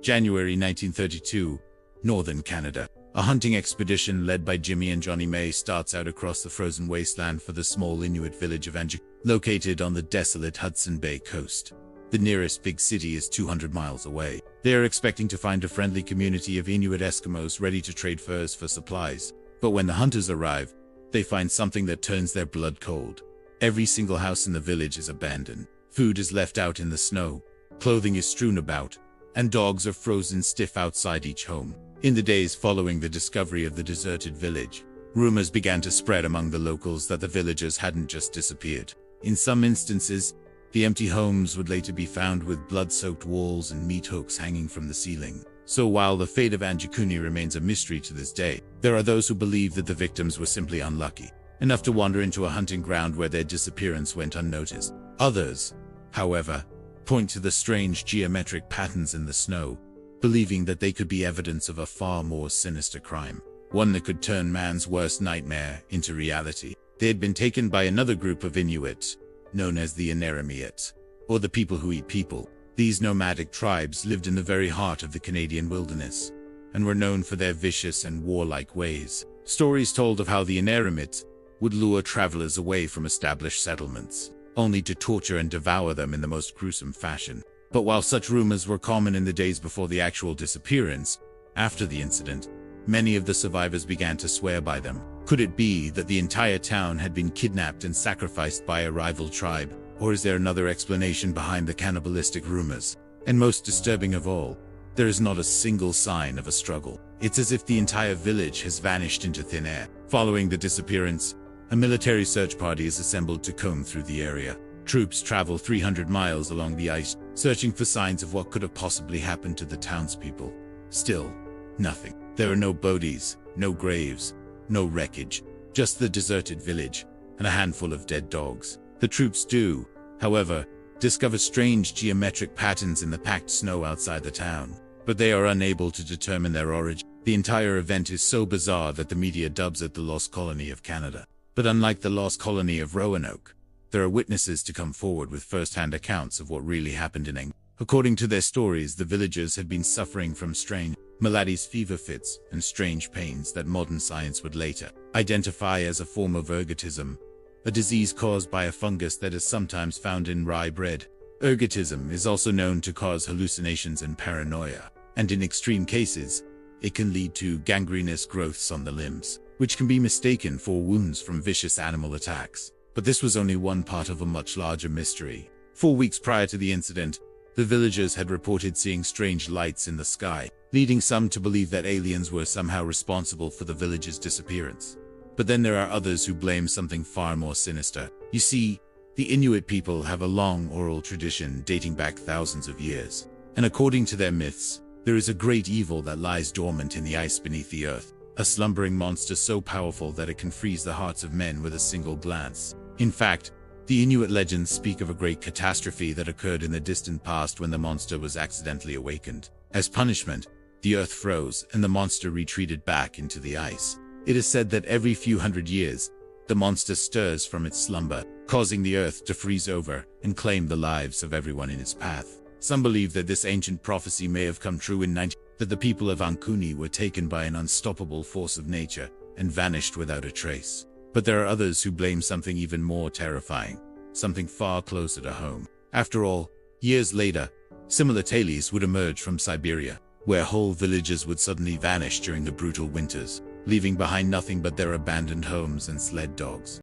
January 1932, Northern Canada. A hunting expedition led by Jimmy and Johnny May starts out across the frozen wasteland for the small Inuit village of Angikuni, located on the desolate Hudson Bay coast. The nearest big city is 200 miles away. They are expecting to find a friendly community of Inuit Eskimos ready to trade furs for supplies. But when the hunters arrive, they find something that turns their blood cold. Every single house in the village is abandoned. Food is left out in the snow. Clothing is strewn about, and dogs are frozen stiff outside each home. In the days following the discovery of the deserted village, rumors began to spread among the locals that the villagers hadn't just disappeared. In some instances, the empty homes would later be found with blood-soaked walls and meat hooks hanging from the ceiling. So while the fate of Angikuni remains a mystery to this day, there are those who believe that the victims were simply unlucky, enough to wander into a hunting ground where their disappearance went unnoticed. Others, however, point to the strange geometric patterns in the snow, believing that they could be evidence of a far more sinister crime, one that could turn man's worst nightmare into reality. They had been taken by another group of Inuit, known as the Inuit, or the people who eat people. These nomadic tribes lived in the very heart of the Canadian wilderness, and were known for their vicious and warlike ways. Stories told of how the Inuit would lure travelers away from established settlements, only to torture and devour them in the most gruesome fashion. But while such rumors were common in the days before the actual disappearance, after the incident, many of the survivors began to swear by them. Could it be that the entire town had been kidnapped and sacrificed by a rival tribe? Or is there another explanation behind the cannibalistic rumors? And most disturbing of all, there is not a single sign of a struggle. It's as if the entire village has vanished into thin air. Following the disappearance, a military search party is assembled to comb through the area. Troops travel 300 miles along the ice, searching for signs of what could have possibly happened to the townspeople. Still, nothing. There are no bodies, no graves, no wreckage, just the deserted village, and a handful of dead dogs. The troops do, however, discover strange geometric patterns in the packed snow outside the town, but they are unable to determine their origin. The entire event is so bizarre that the media dubs it the Lost Colony of Canada. But unlike the Lost Colony of Roanoke, there are witnesses to come forward with first-hand accounts of what really happened in Angikuni. According to their stories, the villagers had been suffering from strange maladies, fever fits, and strange pains that modern science would later identify as a form of ergotism, a disease caused by a fungus that is sometimes found in rye bread. Ergotism is also known to cause hallucinations and paranoia, and in extreme cases, it can lead to gangrenous growths on the limbs, which can be mistaken for wounds from vicious animal attacks. But this was only one part of a much larger mystery. 4 weeks prior to the incident, the villagers had reported seeing strange lights in the sky, leading some to believe that aliens were somehow responsible for the village's disappearance. But then there are others who blame something far more sinister. You see, the Inuit people have a long oral tradition dating back thousands of years. And according to their myths, there is a great evil that lies dormant in the ice beneath the earth, a slumbering monster so powerful that it can freeze the hearts of men with a single glance. In fact, the Inuit legends speak of a great catastrophe that occurred in the distant past when the monster was accidentally awakened. As punishment, the earth froze and the monster retreated back into the ice. It is said that every few hundred years, the monster stirs from its slumber, causing the earth to freeze over and claim the lives of everyone in its path. Some believe that this ancient prophecy may have come true in that the people of Angikuni were taken by an unstoppable force of nature and vanished without a trace. But there are others who blame something even more terrifying, something far closer to home. After all, years later, similar tales would emerge from Siberia, where whole villages would suddenly vanish during the brutal winters, leaving behind nothing but their abandoned homes and sled dogs.